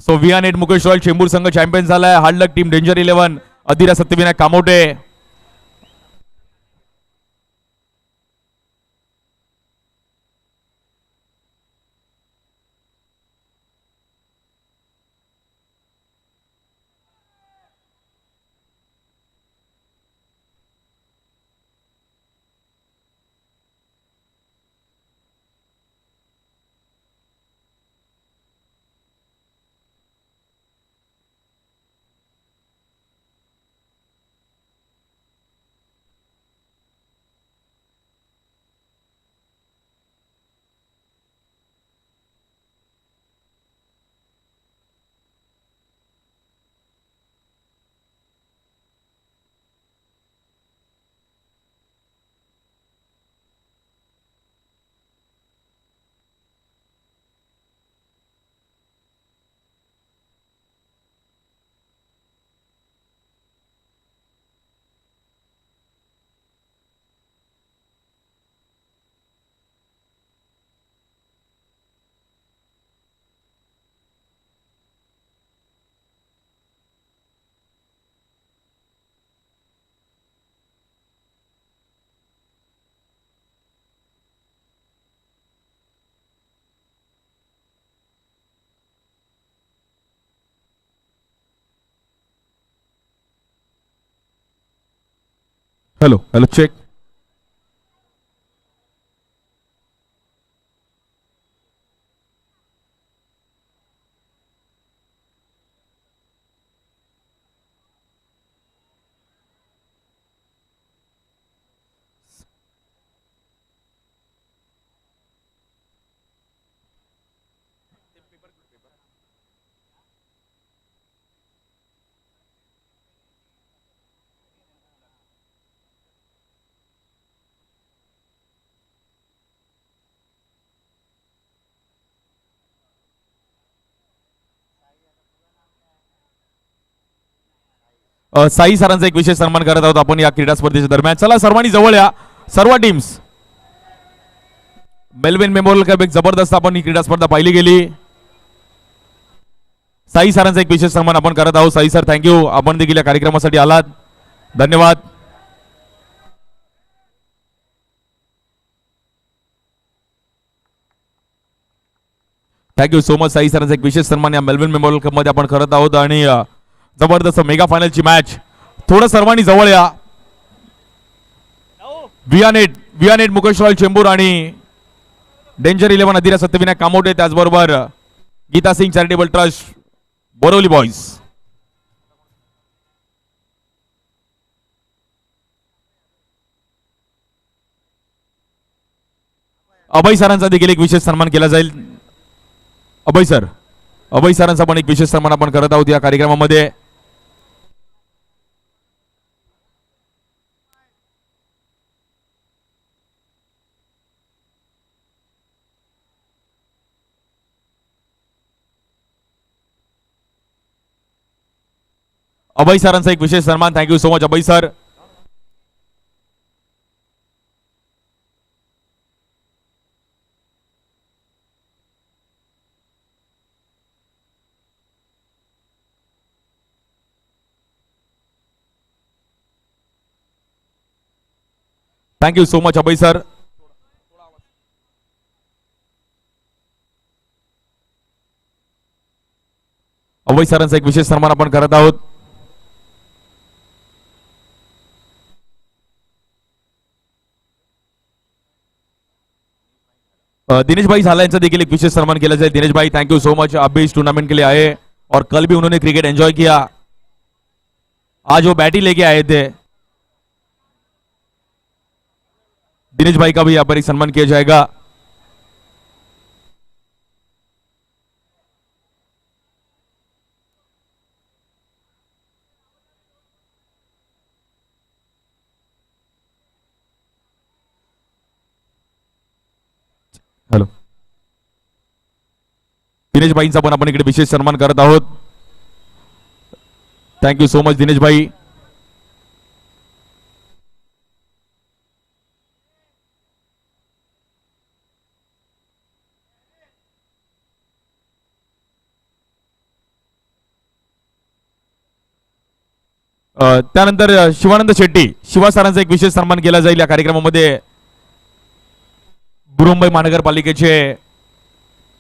So वियानेट Mukesh royal Chembur संघ champion झालाय. Hard luck team danger 11 Adhira Satyavinayak Kamothe. Hello hello check. Sai सरांचा एक विशेष सन्मान करत आहोत आपण या क्रीडा स्पर्धेच्या दरम्यान. चला सर्वांनी जवळ या. सर्व टीम्स. मेलविन मेमोरियल कप एक जबरदस्त आपण ही क्रीडा स्पर्धा पाहिली गेली. साई सरांचा एक विशेष सन्मान आपण करत आहोत. साई सर थँक्यू, आपण देखील या कार्यक्रमासाठी आलात. धन्यवाद. Thank you so much. साई सरांचा एक विशेष सन्मान या मेलविन मेमोरियल कप मध्ये आपण करत आहोत आणि जबरदस्त मेगा फायनलची मॅच. थोडं सर्वांनी जवळ या. वियानेट मुकेश रॉयल चेंबूर आणि डेंजर 11 अधिरा सत्यविनायक कामोटे, त्याचबरोबर Geeta Singh charitable trust Borivali boys. Abhay सरांचा देखील एक विशेष सन्मान केला जाईल. अभय सरांचा पण एक विशेष सन्मान आपण करत आहोत या कार्यक्रमामध्ये. अभय सरांचा एक विशेष सन्मान. थँक्यू सो मच अभय सर. थँक्यू सो मच अभय सर. अभय सरांचा एक विशेष सन्मान आपण करत आहोत. दिनेश भाई झाला यांचा देखील एक विशेष सन्मान केला जाए. दिनेश भाई थैंक यू सो मच, आप भी इस टूर्नामेंट के लिए आए और कल भी उन्होंने क्रिकेट एंजॉय किया. आज वो बैट ही लेके आए थे. दिनेश भाई का भी यहाँ पर एक सम्मान किया जाएगा. हॅलो, दिनेश भाईंचा पण आपण इकडे विशेष सन्मान करत आहोत. थँक्यू सो मच दिनेश भाई. त्यानंतर शिवानंद शेट्टी शिवा सरांचा एक विशेष सन्मान केला जाईल या कार्यक्रमामध्ये. मुंबई महानगरपालिकेचे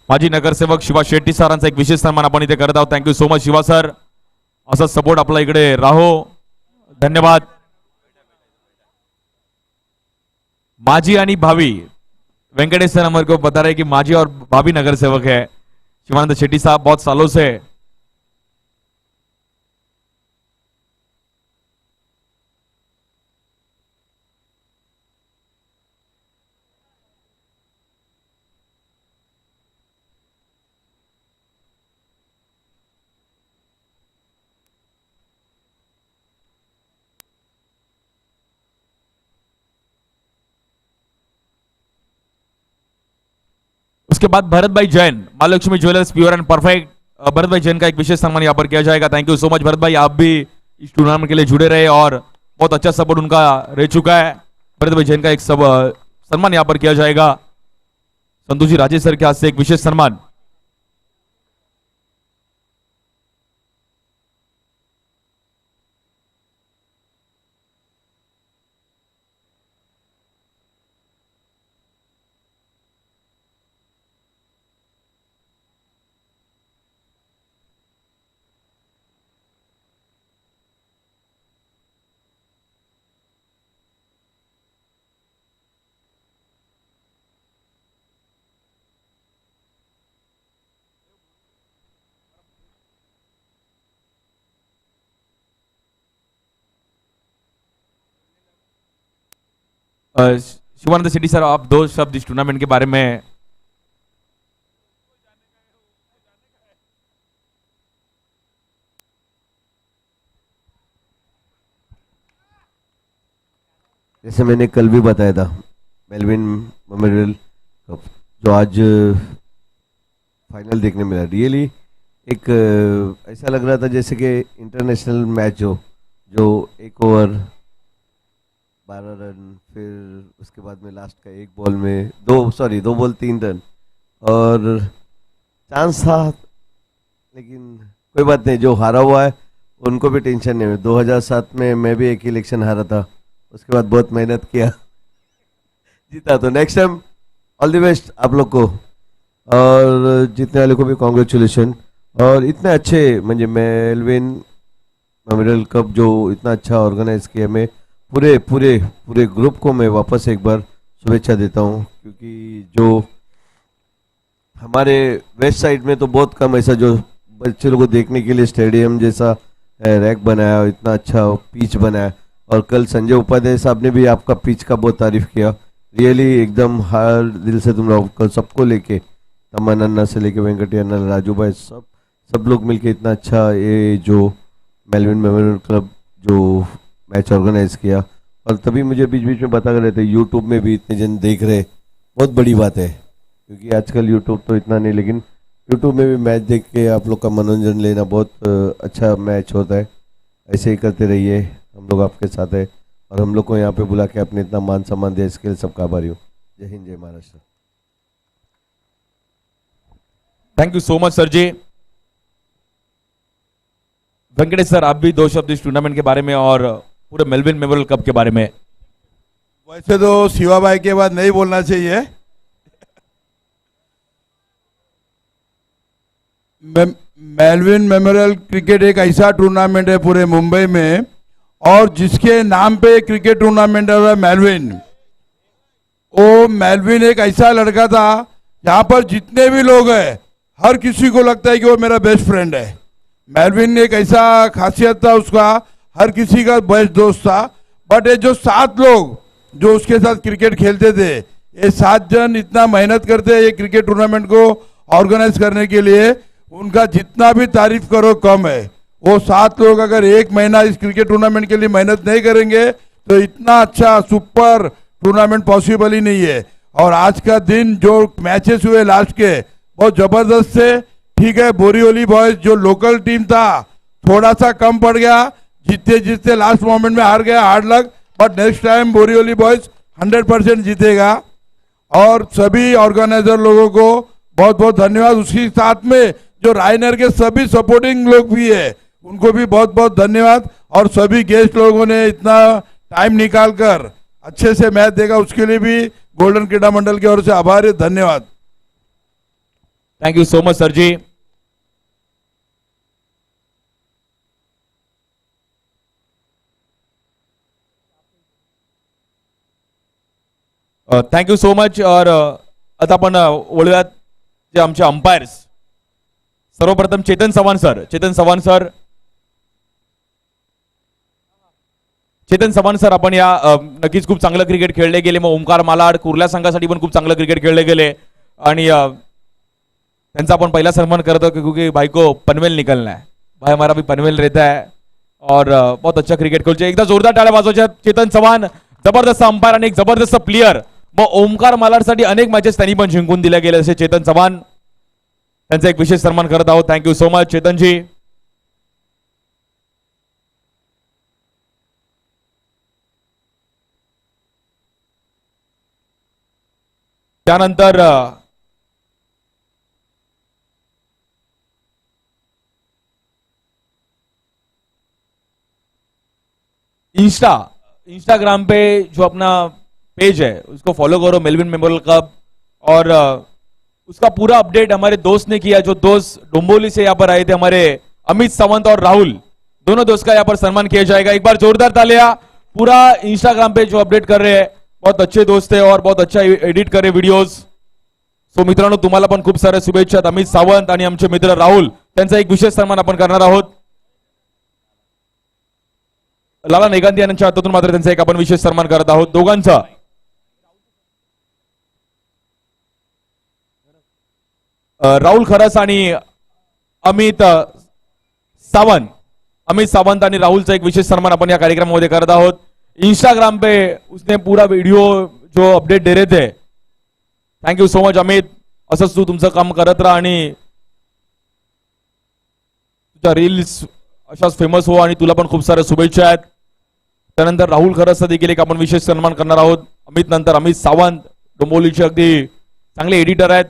माजी नगरसेवक शिवा शेट्टी सरांचा एक विशेष सन्मान आपण इथे करत आहोत. Thank you so much Shiva sir, असा सपोर्ट आपला इकडे राहो. धन्यवाद. माजी आणि भावी वेंकटेश सर हमारे को बता रहे कि माजी और भावी नगरसेवक है शिवानंद शेट्टी साहब, बहुत सालों से. उसके बाद भरत भाई जैन, मां Lakshmi jewellers pure and perfect. Bharat bhai Jain का एक विशेष सम्मान यहाँ पर किया जाएगा. Thank you so much Bharat bhai, आप भी इस टूर्नामेंट के लिए जुड़े रहे और बहुत अच्छा सपोर्ट उनका रह चुका है. भरत भाई जैन का एक सम्मान यहाँ पर किया जाएगा. संतोष जी राजेश सर के हाथ से एक विशेष सम्मान. शिवानंद शेट्टी सर, आप दो शब्द इस टूर्नामेंट के बारे में. जैसे मैंने कल भी बताया था, मेलविन मेमोरियल कप जो आज फाइनल देखने मिला, रियली एक ऐसा लग रहा था जैसे कि इंटरनेशनल मैच हो, जो एक ओवर 12 रन, फिर उसके बाद में लास्ट का एक बॉल में दो बॉल 3 रन और चांस था. लेकिन कोई बात नहीं, जो हारा हुआ है उनको भी टेंशन नहीं है. 2007 में मैं भी एक इलेक्शन हारा था, उसके बाद बहुत मेहनत किया, जीता. तो next time all the best आप लोग को, और जीतने वाले को भी कॉन्ग्रेचुलेशन. और इतने अच्छे म्हणजे मेलविन मेमोरियल कप जो इतना अच्छा ऑर्गेनाइज किया, मैं पूरे ग्रुप को मैं वापस एक बार शुभेच्छा देता हूँ. क्योंकि जो हमारे वेस्ट साइड में तो बहुत कम ऐसा जो बच्चे लोगों को देखने के लिए स्टेडियम जैसा रैक बनाया, इतना अच्छा पिच बनाया. और कल संजय उपाध्याय साहब ने भी आपका पिच का बहुत तारीफ किया. रियली एकदम हर दिल से तुम लोग कल सबको लेके, तमन अन्ना से लेके वेंकटी अन्ना, राजू भाई, सब लोग मिलके इतना अच्छा ये जो मेलविन मेमोरियल क्लब जो मैच ऑर्गेनाइज किया. और तभी मुझे बीच बीच में बता रहे थे यूट्यूब में भी इतने जन देख रहे, बहुत बड़ी बात है. क्योंकि आजकल यूट्यूब तो इतना नहीं, लेकिन यूट्यूब में भी मैच देख के आप लोग का मनोरंजन लेना बहुत अच्छा मैच होता है. ऐसे ही करते रहिए, हम लोग आपके साथ है. और हम लोग को यहाँ पे बुला के आपने इतना मान सम्मान दिया, इसके लिए सबका आभारी हूँ. जय हिंद, जय Maharashtra. Thank you so much sir ji. Venkatesh sir, आप भी दो शब्द इस टूर्नामेंट के बारे में और पूरे मेलविन मेमोरियल कप के बारे में. वैसे तो शिवा भाई के बाद नहीं बोलना चाहिए. मेलविन मेमोरियल क्रिकेट एक ऐसा टूर्नामेंट है पूरे मुंबई में, और जिसके नाम पे क्रिकेट टूर्नामेंट है मेलविन. वो मेलविन एक ऐसा लड़का था जहाँ पर जितने भी लोग हैं हर किसी को लगता है कि वो मेरा बेस्ट फ्रेंड है. मेलविन एक ऐसा खासियत था उसका, हर किसी का बेस्ट दोस्त था. बट ये जो 7 लोग जो उसके साथ क्रिकेट खेलते थे, ये 7 जन इतना मेहनत करते हैं ये क्रिकेट टूर्नामेंट को ऑर्गेनाइज करने के लिए. उनका जितना भी तारीफ करो कम है. वो 7 लोग अगर एक महीना इस क्रिकेट टूर्नामेंट के लिए मेहनत नहीं करेंगे तो इतना अच्छा सुपर टूर्नामेंट पॉसिबल ही नहीं है. और आज का दिन जो मैचेस हुए लास्ट के, बहुत जबरदस्त थे. ठीक है, बोरीवली बॉयज जो लोकल टीम था थोड़ा सा कम पड़ गया, जीतते लास्ट मोमेंट में हार गया, hard luck. But next time Borivali boys 100% जीतेगा. और सभी ऑर्गेनाइजर लोगों को बहुत बहुत धन्यवाद. उसके साथ में जो रायनर के सभी सपोर्टिंग लोग भी है, उनको भी बहुत बहुत धन्यवाद. और सभी गेस्ट लोगों ने इतना टाइम निकाल कर अच्छे से मैच देखा, उसके लिए भी गोल्डन क्रीडा मंडल की ओर से आभार है, धन्यवाद। Thank you so much sir ji. Thank you so much. और आता आपण वळूयात जे आमचे अंपायर्स, सर्वप्रथम Chetan Chavan sir. Chetan Chavan sir, Chetan Chavan sir, आपण या नक्कीच खूप चांगलं क्रिकेट खेळले गेले। मग ओमकार मालाड कुर्ला संघासाठी पण खूप चांगलं क्रिकेट खेळले गेले आणि त्यांचा आपण पहिला सन्मान करतो क्योंकि भाई को पनवेल निकलना है, भाई हमारा भी पनवेल रहता है और बहुत अच्छा क्रिकेट खेळचे। एकदा जोरदार टाळ्या वाजवायच्या। चेतन चव्हाण जबरदस्त अंपायर आणि एक जबरदस्त प्लेयर। मग ओमकार मालाडसाठी अनेक मॅचेस त्यांनी पण जिंकून दिल्या गेले, असे चेतन चव्हाण, त्यांचा एक विशेष सन्मान करत आहोत। थँक्यू सो मच चेतन जी। त्यानंतर इंस्टाग्राम पे जो अपना पेज है उसको फॉलो करो, मेलविन मेमोरियल कप। और उसका पूरा अपडेट हमारे दोस्त ने किया, जो दोस्त डोंबोली से यहाँ पर आए थे, हमारे अमित सावंत और राहुल, दोनों दोस्त का यहाँ पर सम्मान किया जाएगा। एक बार जोरदार तालियां। पूरा इंस्टाग्राम पे जो अपडेट कर रहे हैं, बहुत अच्छे दोस्त है और बहुत अच्छा एडिट कर रहे वीडियोज। सो मित्रांनो, तुम्हाला पण खूप साऱ्या शुभेच्छा। अमित सावंत आणि आमचे मित्र राहुल, त्यांचा एक विशेष सन्मान आपण करणार आहोत। लाला नेगांती यांच्या हातातून मात्र त्यांचा एक आपण विशेष सन्मान करत आहोत दोघांचा। राहुल खरस आणि अमित सावंत आणि राहुलचा एक विशेष सन्मान आपण या कार्यक्रमामध्ये करत आहोत। इंस्टाग्राम पे उसने पूरा वीडियो जो अपडेट दे रहे थे, thank you so much Amit. असंच तू तुमचं काम करत राहा आणि तुझ्या रील्स अशाच फेमस हो आणि तुला पण खूप साऱ्या शुभेच्छा आहेत। त्यानंतर राहुल खरसचा देखील एक आपण विशेष सन्मान करणार आहोत। अमित नंतर अमित सावंत, डोंबोलीचे अगदी चांगले एडिटर आहेत।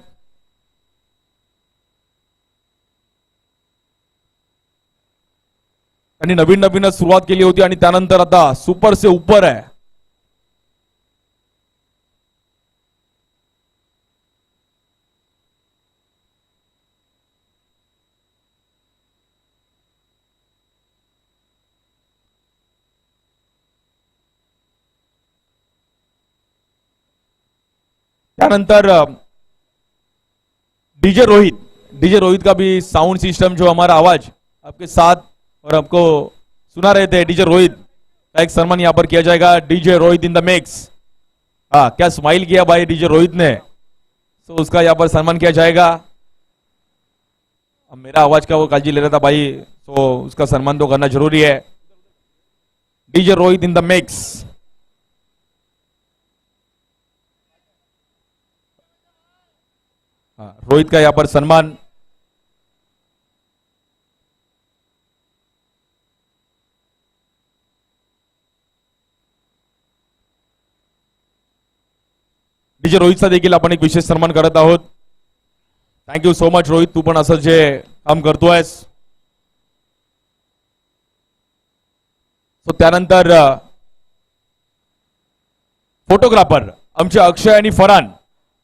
त्यांनी नवीनच सुरुवात केली होती आणि त्यानंतर आता सुपर से ऊपर आहे। त्यानंतर डीजे रोहित का भी साउंड सिस्टम, जो हमारा आवाज आपके साथ और आपको सुना रहे थे, डीजे रोहित का एक सम्मान यहाँ पर किया जाएगा। DJ Rohit in the mix. हाँ, क्या स्माइल किया भाई डीजे रोहित ने। तो उसका यहाँ पर सम्मान किया जाएगा। अब मेरा आवाज का वो काळजी ले रहा था भाई, तो उसका सम्मान तो करना जरूरी है। DJ Rohit in the mix. Rohit का यहाँ पर सम्मान। डीजे रोहितचा देखील आपण एक विशेष सन्मान करत आहोत। थँक्यू सो मच रोहित, तू पण असं जे काम करतोयस। सो त्यानंतर फोटोग्राफर आमचे अक्षय आणि फरान,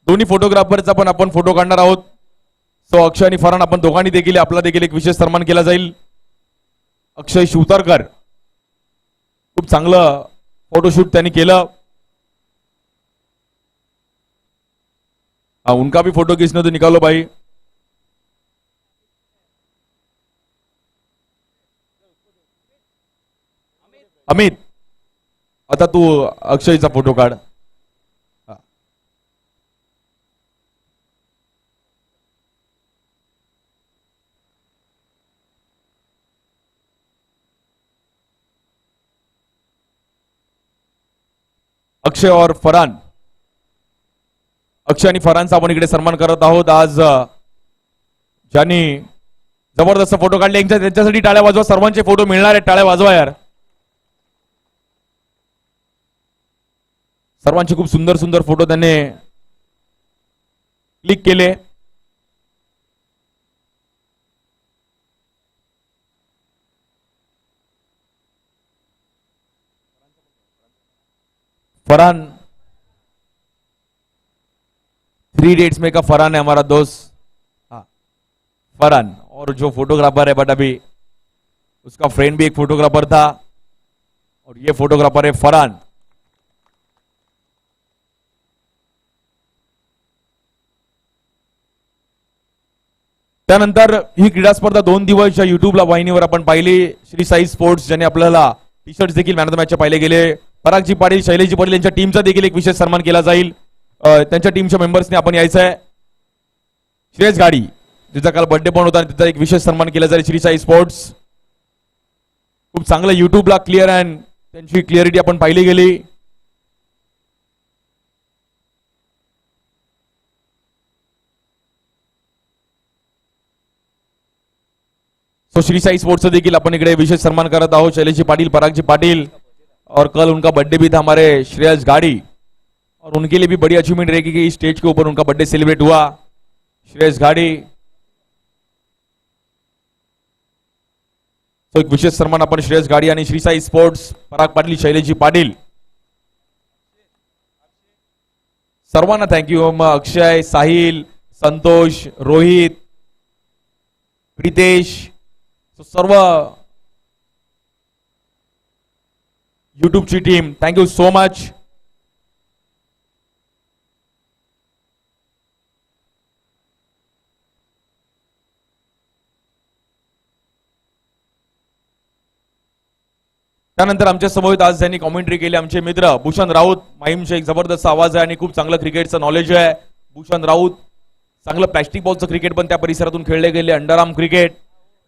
दोन्ही फोटोग्राफरचा पण आपण फोटो काढणार आहोत। सो अक्षय आणि फरान, आपण दोघांनी देखील आपला देखील एक विशेष सन्मान केला जाईल। अक्षय शिवतारकर, खूप चांगलं फोटोशूट त्यांनी केलं। उनका भी फोटो किसने तो निकालो भाई। अमित, आता तू अक्षयचा फोटो काढ। अक्षय और फरान, अक्षय आणि फरानचा आपण इकडे सन्मान करत आहोत। आज ज्यांनी जबरदस्त फोटो काढले त्यांच्यासाठी टाळ्या वाजवा। सर्वांचे फोटो मिळणार आहेत, टाळ्या वाजवा यार। सर्वांचे खूप सुंदर सुंदर फोटो त्यांनी क्लिक केले। फरहान, 3 डेट्स में का फरहान है हमारा दोस्त, हाँ फरहान, और जो फोटोग्राफर है बट अभी उसका फ्रेंड भी एक फोटोग्राफर था और ये फोटोग्राफर है फरहान. त्यानंतर ही क्रीडा स्पर्धा 2 दिवस या युट्यूबला वाहिनीवर आपण पाहिली. श्री साई स्पोर्ट्स ज्याने आपल्याला टी शर्ट देखील मॅन ऑफ द मॅचच्या पाहिले गेले. परागजी पाटील, शैलेशजी पाटील यांच्या टीमचा देखील एक विशेष सन्मान केला जाईल. त्यांच्या टीमच्या मेंबर्सने आपण यायचं आहे. श्रेयस गाडी जिचा काल बर्थडे पण होता आणि तिचा एक विशेष सन्मान केला जाईल. श्री साई स्पोर्ट्स खूप चांगलं युट्यूबला क्लिअर अँड त्यांची क्लिअरिटी आपण पाहिली गेली. सो श्री साई स्पोर्ट्स देखील अपन इकडे विशेष सम्मान करत आहोत. शैलेशजी पाटिल, परागजी पाटिल, और कल उनका बर्थडे भी था हमारे श्रेयस गाड़ी, और उनके लिए भी बड़ी अचीवमेंट रहेगी कि इस स्टेज के ऊपर उनका बर्थडे सेलिब्रेट हुआ. श्रेयस गाड़ी, सो एक विशेष सन्मान अपन श्रेयस गाड़ी आणि श्री साई स्पोर्ट्स, पराग पाटील, शैलेशजी पाटिल सर्वांना थँक्यू. अक्षय, साहिल, संतोष, रोहित, प्रितेश, सर्व युट्यूबची टीम, थँक्यू सो मच. त्यानंतर आमच्या समोर आज त्यांनी कॉमेंट्री केली आमचे मित्र भूषण राऊत. माहीमचे एक जबरदस्त आवाज आहे आणि खूप चांगलं क्रिकेटचं नॉलेज आहे. भूषण राऊत चांगलं प्लॅस्टिक बॉलचं क्रिकेट पण त्या परिसरातून खेळले गेले. अंडरआर्म क्रिकेट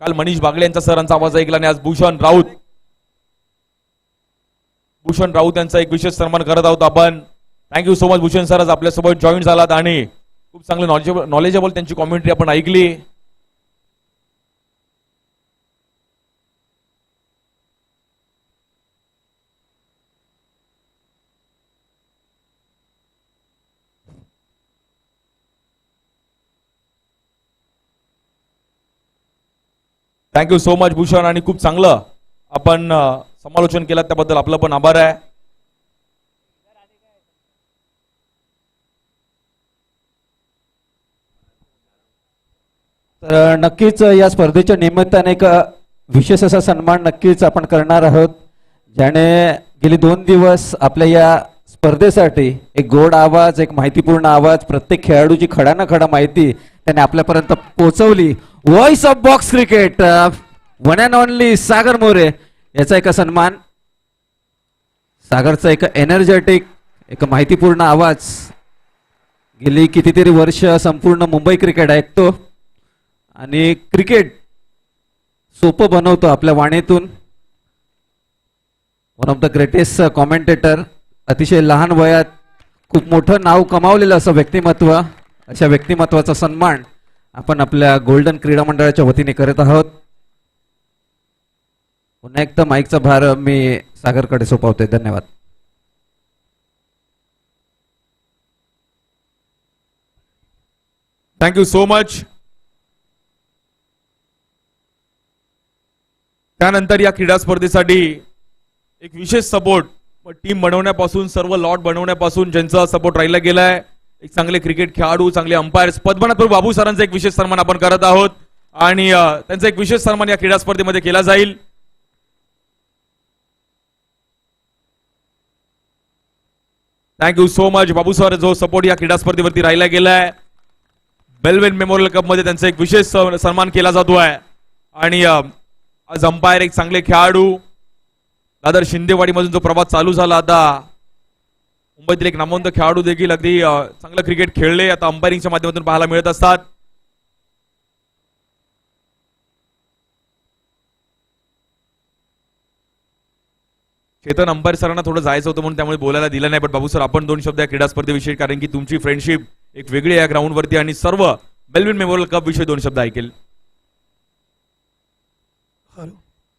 काल मनीष बागले यांचा सरांचा आवाज ऐकला आणि आज भूषण राऊत यांचा एक विशेष सन्मान करत आहोत आपण. Thank you so much Bhushan sir, आज आपल्यासोबत जॉईन झालात आणि खूप चांगलं नॉलेजेबल त्यांची कॉमेंट्री आपण ऐकली. थँक्यू सो मच भूषण, आणि खूप चांगलं आपण समालोचन केलं त्याबद्दल आपलं पण आभार आहे. तर नक्कीच या स्पर्धेच्या निमित्ताने एक विशेष असा सन्मान नक्कीच आपण करणार आहोत, ज्याने गेली 2 दिवस आपल्या या स्पर्धेसाठी एक गोड आवाज, एक माहितीपूर्ण आवाज, प्रत्येक खेळाडूची खडा ना खडा माहिती त्याने आपल्यापर्यंत पोहोचवली. Voice of box cricket, one and only Sagar More याचा एक सन्मान. सागरचा एक एनर्जेटिक, एक माहितीपूर्ण आवाज, गेली कितीतरी वर्ष संपूर्ण मुंबई क्रिकेट ऐकतो आणि क्रिकेट सोपं बनवतो आपल्या वाणीतून. One of the greatest commentator, अतिशय लहान वयात खूप मोठं नाव कमावलेलं असं व्यक्तिमत्व, अशा व्यक्तिमत्वाचा सन्मान आपण आपल्या गोल्डन क्रीडा मंडळाच्या वतीने करत आहोत. पुन्हा एकदा माईकचा भार मी सागरकडे सोपवतोय. धन्यवाद. Thank you so much. त्यानंतर या क्रीडा स्पर्धेसाठी एक विशेष सपोर्ट टीम बनवण्यापासून, सर्व लॉट बनवण्यापासून ज्यांचा सपोर्ट राहिला गेलाय, एक चांगले क्रिकेट खेळाडू, चांगले अंपायर्स, पद्मनाथ प्रभू बाबू सरांचा एक विशेष सन्मान आपण करत आहोत आणि त्यांचा एक विशेष सन्मान या क्रीडा स्पर्धेमध्ये केला जाईल. थँक्यू सो मच बाबू सर, जो सपोर्ट या क्रीडा स्पर्धेवरती राहिला गेलाय. बेलविन मेमोरियल कप मध्ये त्यांचा एक विशेष सन्मान केला जातो आहे आणि आज अंपायर, एक चांगले खेळाडू, दादर शिंदेवाडी मधून जो प्रवास चालू झाला, आता मुंबईतील एक नामवंत खेळाडू देखील अगदी चांगलं क्रिकेट खेळले, आता अंपायरिंगच्या माध्यमातून पाहायला मिळत असतात. चेतन, अंपायर सरांना थोडं जायचं होतं म्हणून त्यामुळे बोलायला दिलं नाही, पण बाबू सर आपण 2 शब्द या क्रीडा स्पर्धेविषयी, कारण की तुमची फ्रेंडशिप एक वेगळी या ग्राउंडवरती आणि सर्व बेलविन मेमोरियल कप विषयी 2 शब्द ऐकेल.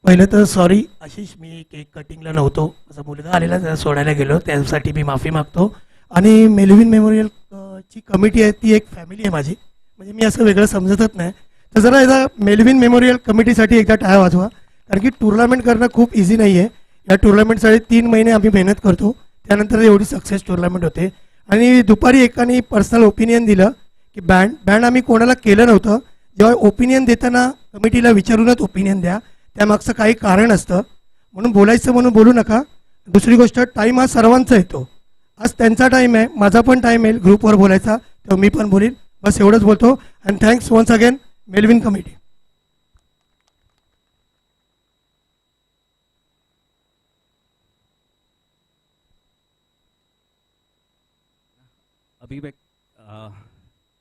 पहिलं तर सॉरी आशिष, मी केक कटिंगला नव्हतो, माझा मुलगा आलेला त्याला सोडायला गेलो, त्यासाठी मी माफी मागतो. आणि मेलविन मेमोरियल ची कमिटी आहे ती एक फॅमिली आहे माझी, म्हणजे मी असं वेगळं समजतच नाही. तर जरा एकदा मेलविन मेमोरियल कमिटीसाठी एकदा टाळ्या वाजवा, कारण की टुर्नामेंट करणं खूप इझी नाही आहे. या टुर्नामेंटसाठी 3 महिने आम्ही मेहनत करतो, त्यानंतर एवढी सक्सेस टुर्नामेंट होते. आणि दुपारी एकाने पर्सनल ओपिनियन दिलं की बँड आम्ही कोणाला केलं नव्हतं. जेव्हा ओपिनियन देताना कमिटीला विचारूनच ओपिनियन द्या, त्यामागचं काही कारण असतं, म्हणून बोलायचं म्हणून बोलू नका. दुसरी गोष्ट, टाईम हा सर्वांचा येतो. आज त्यांचा टाईम आहे, माझा पण टाईम येईल ग्रुपवर बोलायचा, तेव्हा मी पण बोलीन. बस एवढंच बोलतो. And thanks once again Melvin committee. अभी मैं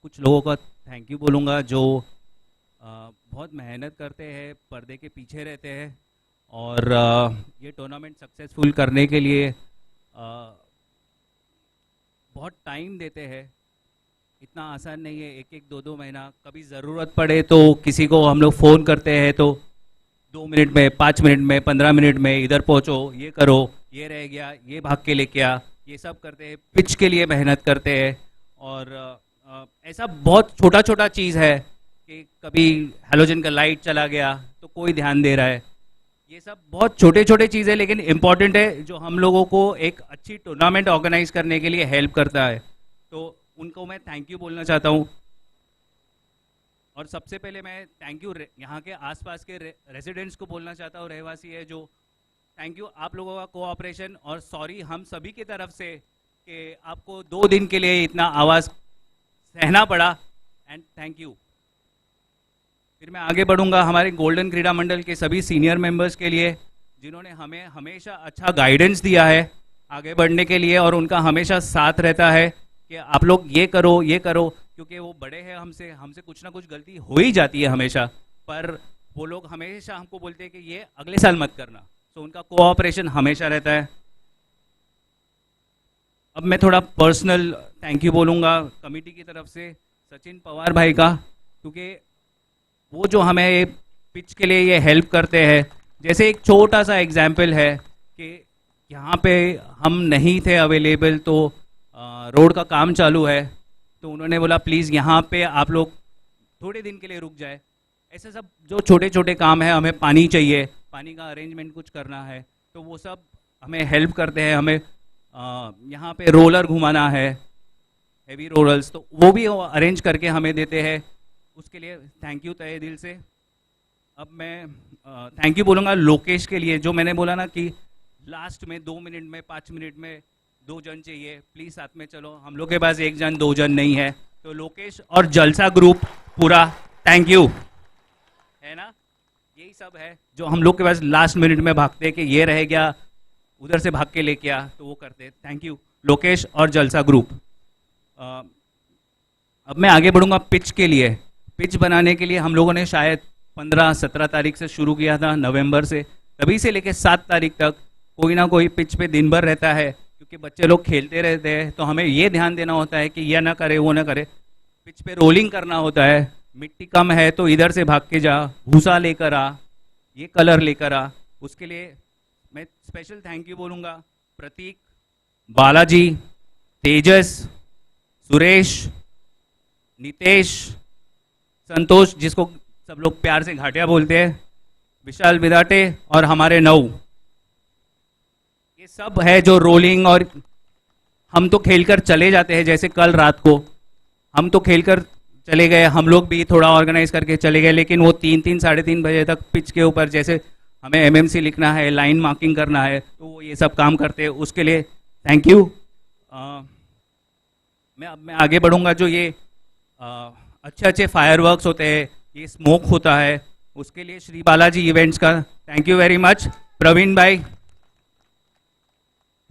कुछ लोगों का थैंक यू बोलूँगा जो बहुत मेहनत करते हैं, पर्दे के पीछे रहते हैं और ये टूर्नामेंट सक्सेसफुल करने के लिए बहुत टाइम देते हैं. इतना आसान नहीं है, एक एक दो दो महीना. कभी ज़रूरत पड़े तो किसी को हम लोग फ़ोन करते हैं तो 2 मिनट में, 5 मिनट में, 15 मिनट में इधर पहुँचो, ये करो, ये रह गया, ये भाग के लेके आ, ये सब करते हैं. पिच के लिए मेहनत करते हैं और ऐसा बहुत छोटा छोटा चीज़ है कि कभी हेलोजन का लाइट चला गया तो कोई ध्यान दे रहा है. ये सब बहुत छोटे छोटे चीज़ें लेकिन इम्पॉर्टेंट है, जो हम लोगों को एक अच्छी टूर्नामेंट ऑर्गेनाइज करने के लिए हेल्प करता है. तो उनको मैं थैंक यू बोलना चाहता हूँ. और सबसे पहले मैं थैंक यू यहाँ के आसपास के रेजिडेंट्स को बोलना चाहता हूँ, रहवासी है जो. थैंक यू आप लोगों का कोऑपरेशन और सॉरी हम सभी की तरफ से कि आपको 2 दिन के लिए इतना आवाज़ सहना पड़ा. End thank you. फिर मैं आगे बढ़ूंगा हमारे गोल्डन क्रीड़ा मंडल के सभी सीनियर मेंबर्स के लिए, जिन्होंने हमें हमेशा अच्छा गाइडेंस दिया है आगे बढ़ने के लिए और उनका हमेशा साथ रहता है कि आप लोग ये करो, क्योंकि वो बड़े हैं हमसे कुछ ना कुछ गलती हो ही जाती है हमेशा, पर वो लोग हमेशा हमको बोलते हैं कि ये अगले साल मत करना. तो उनका कोऑपरेशन हमेशा रहता है. अब मैं थोड़ा पर्सनल थैंक यू बोलूँगा कमेटी की तरफ से सचिन पवार भाई का, क्योंकि वो जो हमें पिच के लिए ये हेल्प करते हैं. जैसे एक छोटा सा एग्जाम्पल है कि यहाँ पे हम नहीं थे अवेलेबल, तो रोड का काम चालू है, तो उन्होंने बोला प्लीज़ यहाँ पे आप लोग थोड़े दिन के लिए रुक जाए. ऐसे सब जो छोटे छोटे काम है, हमें पानी चाहिए, पानी का अरेंजमेंट कुछ करना है, तो वो सब हमें हेल्प करते हैं. हमें यहाँ पे रोलर घुमाना है, हेवी रोलर्स, तो वो भी अरेंज करके हमें देते हैं. उसके लिए थैंक यू तहे दिल से. अब मैं थैंक यू बोलूँगा लोकेश के लिए, जो मैंने बोला ना कि लास्ट में 2 मिनट में 5 मिनट में 2 जन चाहिए, प्लीज़ साथ में चलो. हम लोग के पास 1 जन 2 जन नहीं है, तो लोकेश और जलसा ग्रुप पूरा थैंक यू है ना. यही सब है जो हम लोग के पास लास्ट मिनट में भागते हैं कि ये रह गया, उधर से भाग के लेके आ, तो वो करते हैं. थैंक यू लोकेश और जलसा ग्रुप. अब मैं आगे बढ़ूंगा पिच के लिए. पिच बनाने के लिए हम लोगों ने शायद 15-17 तारीख से शुरू किया था, नवंबर से. तभी से लेके 7 तारीख तक कोई ना कोई पिच पे दिन भर रहता है, क्योंकि बच्चे लोग खेलते रहते हैं. तो हमें ये ध्यान देना होता है कि यह ना करे, वो ना करे. पिच पे रोलिंग करना होता है. मिट्टी कम है तो इधर से भाग के जा, भूसा लेकर आ, ये कलर लेकर आ. उसके लिए मैं स्पेशल थैंक यू बोलूँगा प्रतीक, बालाजी, तेजस, सुरेश, नितेश, संतोष जिसको सब लोग प्यार से घाटिया बोलते हैं, विशाल विदाटे और हमारे नऊ. ये सब है जो रोलिंग. और हम तो खेलकर चले जाते हैं, जैसे कल रात को हम तो खेलकर चले गए, हम लोग भी थोड़ा ऑर्गेनाइज करके चले गए, लेकिन वो 3-3 साढ़े 3 बजे तक पिच के ऊपर जैसे हमें एमएमसी लिखना है, लाइन मार्किंग करना है, तो वो ये सब काम करते हैं. उसके लिए थैंक यू. मैं आगे बढ़ूंगा. जो ये अच्छे अच्छे फायरवर्क्स होते हैं, ये स्मोक होता है, उसके लिए श्री बालाजी इवेंट्स का thank you very much. Praveen भाई,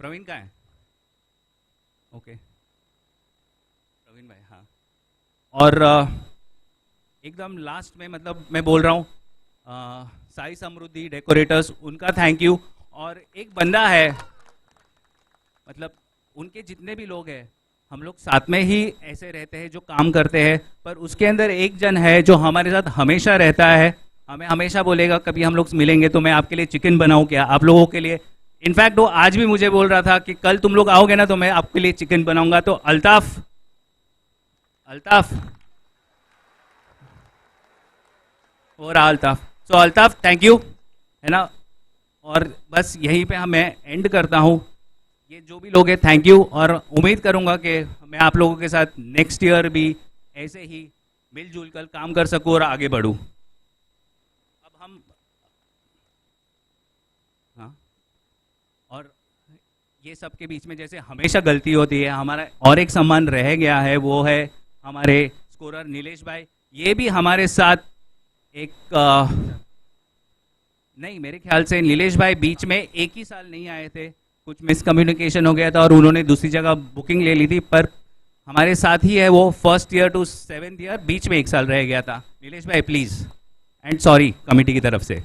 प्रवीण का है ओके, प्रवीण भाई हाँ. और एकदम लास्ट में मतलब मैं बोल रहा हूँ साई समृद्धि डेकोरेटर्स, उनका थैंक यू. और एक बंदा है, मतलब उनके जितने भी लोग हैं हम लोग साथ में ही ऐसे रहते हैं जो काम करते हैं, पर उसके अंदर एक जन है जो हमारे साथ हमेशा रहता है. हमें हमेशा बोलेगा कभी हम लोग मिलेंगे तो मैं आपके लिए चिकन बनाऊं क्या, आप लोगों के लिए. इनफैक्ट वो आज भी मुझे बोल रहा था कि कल तुम लोग आओगे ना तो मैं आपके लिए चिकन बनाऊंगा. तो अल्ताफ, अल्ताफ हो रहा Altaf. So Altaf thank you है ना. और बस यहीं पे मैं एंड करता हूँ. ये जो भी लोग हैं थैंक यू, और उम्मीद करूंगा कि मैं आप लोगों के साथ नेक्स्ट ईयर भी ऐसे ही मिलजुल कर काम कर सकूं और आगे बढ़ूं। अब हम हाँ, और ये सब के बीच में जैसे हमेशा गलती होती है, हमारा और एक सम्मान रह गया है, वो है हमारे स्कोरर नीलेश भाई। ये भी हमारे साथ एक नहीं, मेरे ख्याल से नीलेश भाई बीच में एक ही साल नहीं आए थे, कुछ मिसकम्युनिकेशन हो गया था और उन्होंने दूसरी जगह बुकिंग ले ली थी, पर हमारे साथ ही है वो 1st year to 7th year, beach में एक साल रह गया था। नीलेश भाई प्लीज, एंड सॉरी कमिटी की तरफ से।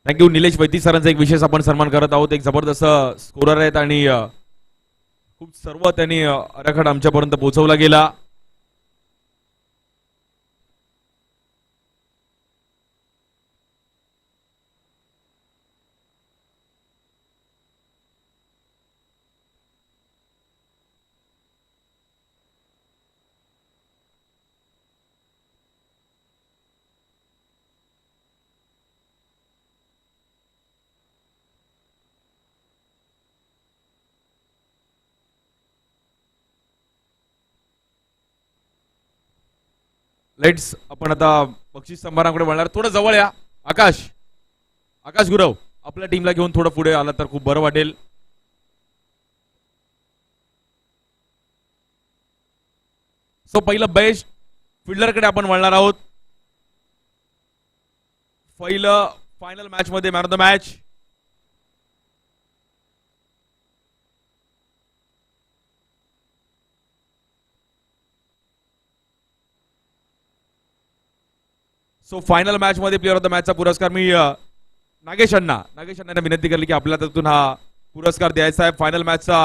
थँक्यू निलेश वैती सरांचा एक विशेष आपण सन्मान करत आहोत. एक जबरदस्त स्कोरर आहेत आणि खूप सर्व त्यांनी आराखडा आमच्यापर्यंत पोहोचवला गेला. लेट्स आपण आता बक्षीस समारंभाकडे वळणार. थोडं जवळ या. आकाश आकाश गुरव आपल्या टीमला घेऊन थोडं पुढे आला तर खूप बरं वाटेल. सो पहिलं बेस्ट फिल्डरकडे आपण वळणार आहोत. पहिलं फायनल मॅच मध्ये man of the match so final match मध्ये प्लेअर ऑफ द मॅचचा पुरस्कार मी नागेश अण्णांना विनंती केली की आपल्या त्यातून हा पुरस्कार द्यायचा आहे. फायनल मॅचचा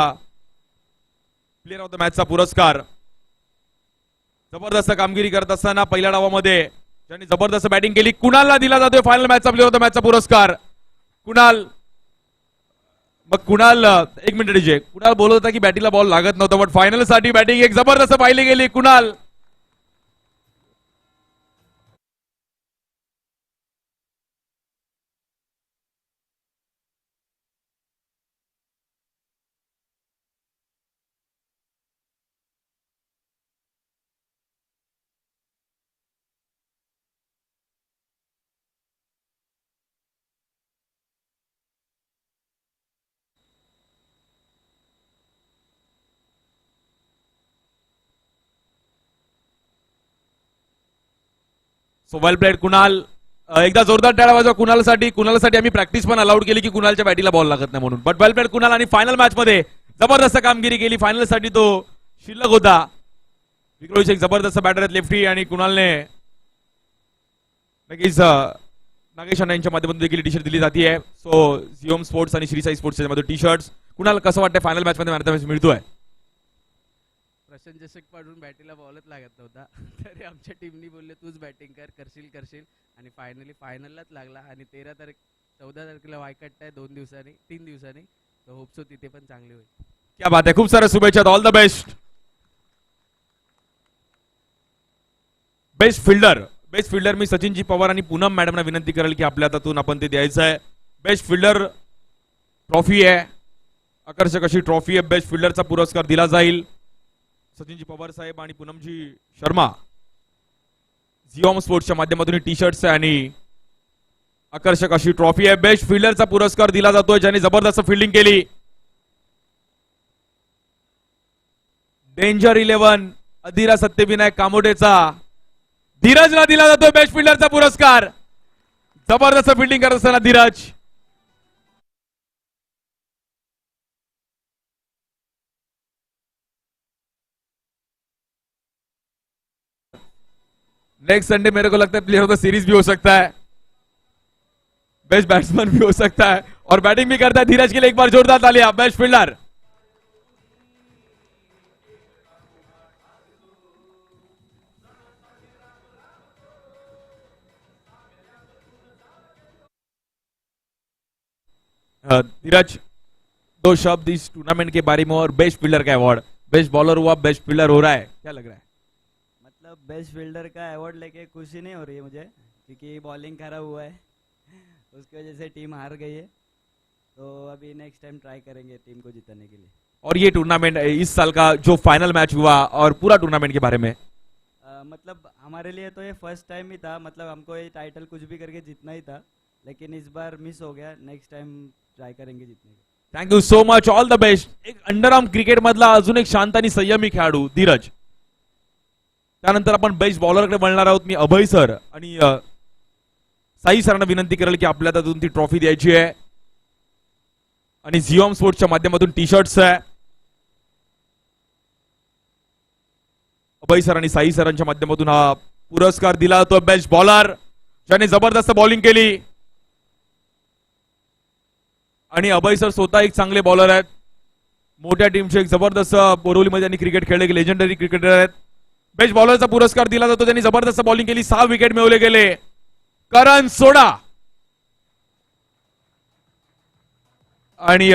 प्लेअर ऑफ द मॅचचा पुरस्कार जबरदस्त कामगिरी करत असताना पहिल्या डावामध्ये ज्यांनी जबरदस्त बॅटिंग केली कुणालला दिला जातोय फायनल मॅचचा प्लेअर ऑफ द मॅचचा पुरस्कार. कुणाल, मग कुणाल एक मिनिट डीजे. कुणाल बोलत होता की बॅटिंगला बॉल लागत नव्हता, बट फायनल साठी बॅटिंग एक जबरदस्त पाहिली गेली. Kunal so well played Kunal. एकदा जोरदार टाळ्या वाजवा कुणालसाठी आम्ही प्रॅक्टिस पण अलाउड केली की कुणालच्या बॅटीला बॉल लागत नाही म्हणून. बट वेल प्लेड कुणाल आणि फायनल मॅच मध्ये जबरदस्त कामगिरी केली. फायनल साठी तो शिल्लक होता. विक्रोळीचे एक जबरदस्त बॅटर आहेत लेफ्टी आणि कुणालने नक्कीच नागेश अण्णा यांच्या माध्यमातून देखील टी शर्ट दिली जाते. सो झिओम स्पोर्ट्स आणि श्री साई स्पोर्ट्स मध्ये टी शर्ट्स. कुणाल कसं वाटतं फायनल मॅच मध्ये मॅन ऑफ द मॅच मिळतोय? प्रशांत जसक पाडून बॅटीला बॉलच लागत नव्हता, तरी आमच्या टीमनी बोलले तूच बॅटिंग करशील आणि फायनली फायनललाच लागला. आणि 14 तारखेला वायकट आहे 3 दिवसांनी, तर होपसो तिथे पण चांगली होईल. क्या बात आहे. खूप साऱ्या शुभेच्छा. All the best. Best fielder मी सचिनजी पवार आणि पूनम मॅडमना विनंती करेल की आपल्या हातातून आपण ते द्यायचं आहे. बेस्ट फिल्डर ट्रॉफी आहे, आकर्षक अशी ट्रॉफी आहे. बेस्ट फिल्डरचा पुरस्कार दिला जाईल सचिनजी पवार साहेब आणि पूनमजी शर्मा. झिओम स्पोर्ट्सच्या माध्यमातून टी शर्ट्स आहे आणि आकर्षक अशी ट्रॉफी आहे. बेस्ट फिल्डरचा पुरस्कार दिला जातोय ज्याने जबरदस्त फिल्डिंग केली. डेंजर 11 अधीरा सत्यविनायक कामोडेचा धीरजला दिला जातोय बेस्ट फिल्डरचा पुरस्कार. जबरदस्त फिल्डिंग करत असताना धीरज. नेक्स्ट संडे मेरे को लगता है प्लेयर ऑफ द सीरीज भी हो सकता है, बेस्ट बैट्समैन भी हो सकता है और बैटिंग भी करता है. धीरज के लिए एक बार जोरदार तालियां. Best fielder. धीरज, 2 शब्द इस टूर्नामेंट के बारे में और बेस्ट फील्डर का अवार्ड. बेस्ट बॉलर हुआ, बेस्ट फील्डर हो रहा है, क्या लग रहा है? मतलब बेस्ट फील्डर का अवार्ड लेके खुशी नहीं हो रही है मुझे क्योंकि बॉलिंग खराब हुआ है उसकी वजह से टीम हार गई है। तो अभी नेक्स्ट टाइम ट्राई करेंगे टीम को जिताने के लिए। और ये टूर्नामेंट इस साल का जो फाइनल मैच हुआ और पूरा टूर्नामेंट के बारे में मतलब हमारे लिए तो ये फर्स्ट टाइम ही था, मतलब हमको ये टाइटल कुछ भी करके जीतना ही था, लेकिन इस बार मिस हो गया। नेक्स्ट टाइम ट्राय करेंगे जीतने का। Thank you so much, all the best. एक अंडरआर्म क्रिकेट मधला अजून एक शांत आणि संयमी खेळाडू धीरज. त्यानंतर आपण बेस्ट बॉलरकडे वळणार आहोत. मी अभय सर आणि साई सरांना विनंती करेल की आपल्या हातून ती ट्रॉफी द्यायची आहे आणि झिओम स्पोर्ट्सच्या माध्यमातून टी शर्ट्स आहे. अभय सर आणि साई सरांच्या माध्यमातून हा पुरस्कार दिला जातो बेस्ट बॉलर ज्याने जबरदस्त बॉलिंग केली. आणि अभय सर स्वतः एक चांगले बॉलर आहेत. मोठ्या टीमचे एक जबरदस्त बोरिवलीमध्ये त्यांनी क्रिकेट खेळले गेले, लेजेंडरी क्रिकेटर आहेत. बेस्ट बॉलरचा पुरस्कार दिला जातो. त्यांनी जबरदस्त बॉलिंग केली, 6 विकेट मिळवले गेले. करण सोडा आणि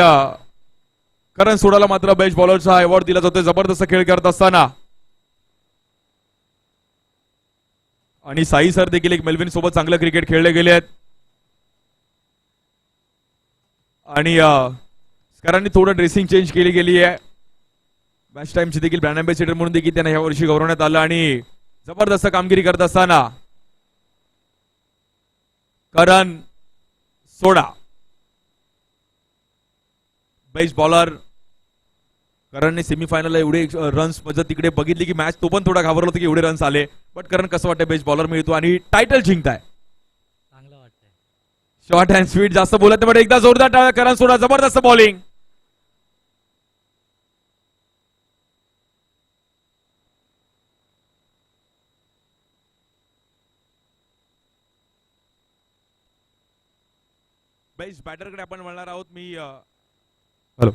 करण सोडाला मात्र बेस्ट बॉलरचा अवॉर्ड दिला जातो जबरदस्त खेळ करत असताना. आणि साई सर देखील एक मेलविन सोबत चांगलं क्रिकेट खेळले गेले आहेत. आणि करांनी थोडं ड्रेसिंग चेंज केली गेली आहे. मॅच टाइमची देखील ब्रँड अँबॅसेडर म्हणून देखील त्यांना या वर्षी गौरवण्यात आलं आणि जबरदस्त कामगिरी करत असताना करण सोडा बेस्ट बॉलर. करणने सेमीफायनलला एवढे रन्स म्हणजे तिकडे बघितली की मॅच तो पण थोडा घाबरला होता की एवढे रन्स आले. बट करण कसं वाटतं बेस्ट बॉलर मिळतो आणि टायटल जिंकताय. चांगलं वाटतंय. शॉर्ट अँड स्वीट जास्त बोलत नाही, पण एकदा जोरदार टाळ्या. करण सोडा जबरदस्त बॉलिंग. बेस्ट बॅटरकडे आपण वळणार आहोत. मी हॅलो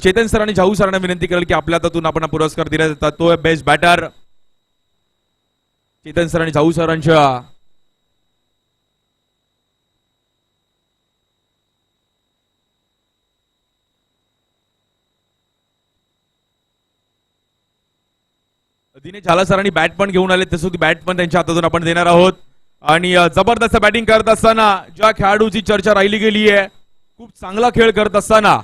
चेतन सर आणि झाऊ सरांना विनंती करेल की आपल्या हातातून आपण हा पुरस्कार दिला जातात. तो आहे बेस्ट बॅटर. चेतन सर आणि झाऊ सरांच्या दिनेश झाला सरांनी बॅट पण घेऊन आले, तसं ती बॅट पण त्यांच्या हातातून आपण देणार आहोत. आणि जबरदस्त बॅटिंग करत असताना ज्या खेळाडूची चर्चा राहिली गेली आहे, खूप चांगला खेळ करत असताना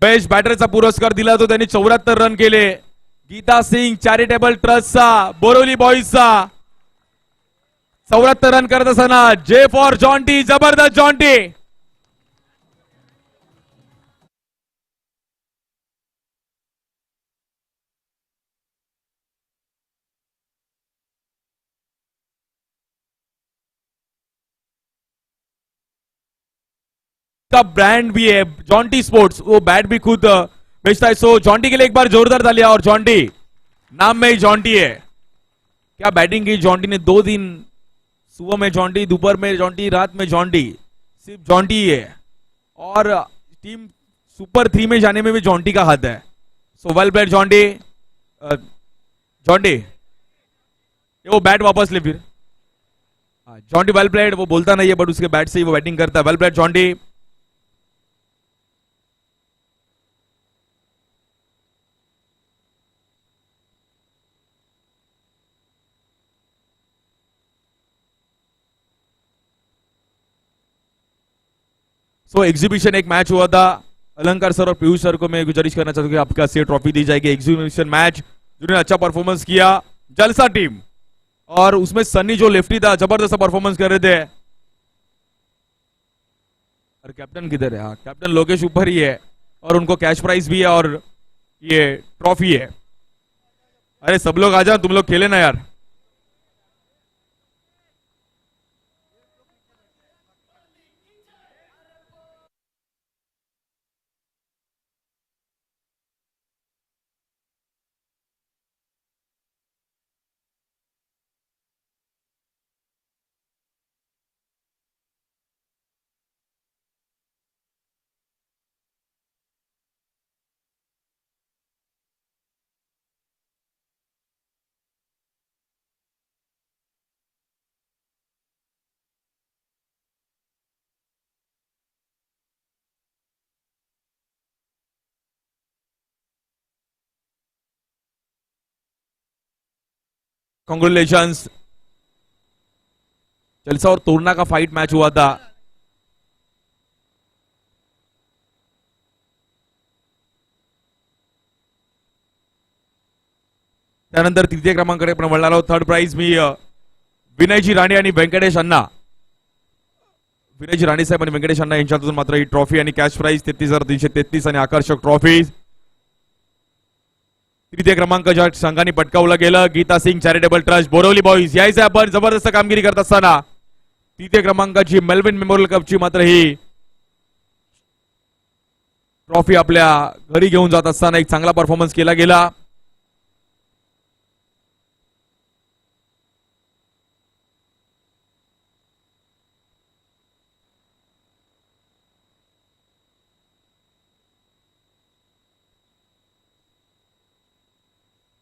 बेस्ट बॅटरचा पुरस्कार दिला जातो. त्यांनी 74 रन केले. गीता सिंग चॅरिटेबल ट्रस्टचा बोरिवली बॉईजचा 74 रन करत असताना जे फॉर जॉन्टी, जबरदस्त जॉन्टी. का ब्रांड भी है जॉन्टी स्पोर्ट्स, वो बैट भी खुद बेचता है. सो जॉन्टी के लिए एक बार जोरदार तालियां. और जॉन्टी नाम में ही जॉन्टी है. क्या बैटिंग की जॉन्टी ने. 2 दिन सुबह में जॉन्टी, दोपहर में जॉन्टी, रात में जॉन्टी. सिर्फ जॉन्टी ही है और टीम सुपर 3 में जाने में भी जॉन्टी का हाथ है. So well played Jonty. Jonty वो बैट वापस ले फिर. जॉन्टी वेल प्लेड. वो बोलता नहीं है बट उसके बैट से ही वो बैटिंग करता है. वेल प्लेड जॉन्टी. सो एग्जीबिशन एक मैच हुआ था. अलंकार सर और पीयूष सर को मैं गुजारिश करना चाहता हूँ कि आपका से ट्रॉफी दी जाएगी. एग्जीबिशन मैच जिन्होंने अच्छा परफॉर्मेंस किया, जलसा टीम. और उसमें सन्नी जो लेफ्टी था जबरदस्त परफॉर्मेंस कर रहे थे. और कैप्टन किधर है. हाँ, कैप्टन लोकेश ऊपर ही है और उनको कैश प्राइज भी है और ये ट्रॉफी है. अरे सब लोग आ जाओ, तुम लोग खेले ना यार. कॉन्ग्रेचुलेशंस। जलसा और तोड़ना का फाइट मैच हुआ था। त्यानंतर तृतीय क्रमांकाकडे आपण वळणार आहोत। थर्ड प्राइज मी विनयजी राणे आणि व्यंकटेश अण्णा, विनयजी राणे साहेब आणि व्यंकटेश अण्णा यांच्यातून मात्र ही ट्रॉफी आणि कॅश प्राइज 33,333 आणि आकर्षक ट्रॉफी तृतीय क्रमांकाच्या संघाने पटकावलं गेलं। Geeta Singh charitable trust Borivali boys यायचं आपण जबरदस्त कामगिरी करत असताना तृतीय क्रमांकाची मेलविन मेमोरियल कपची मात्र ही ट्रॉफी आपल्या घरी घेऊन जात असताना एक चांगला परफॉर्मन्स केला गेला।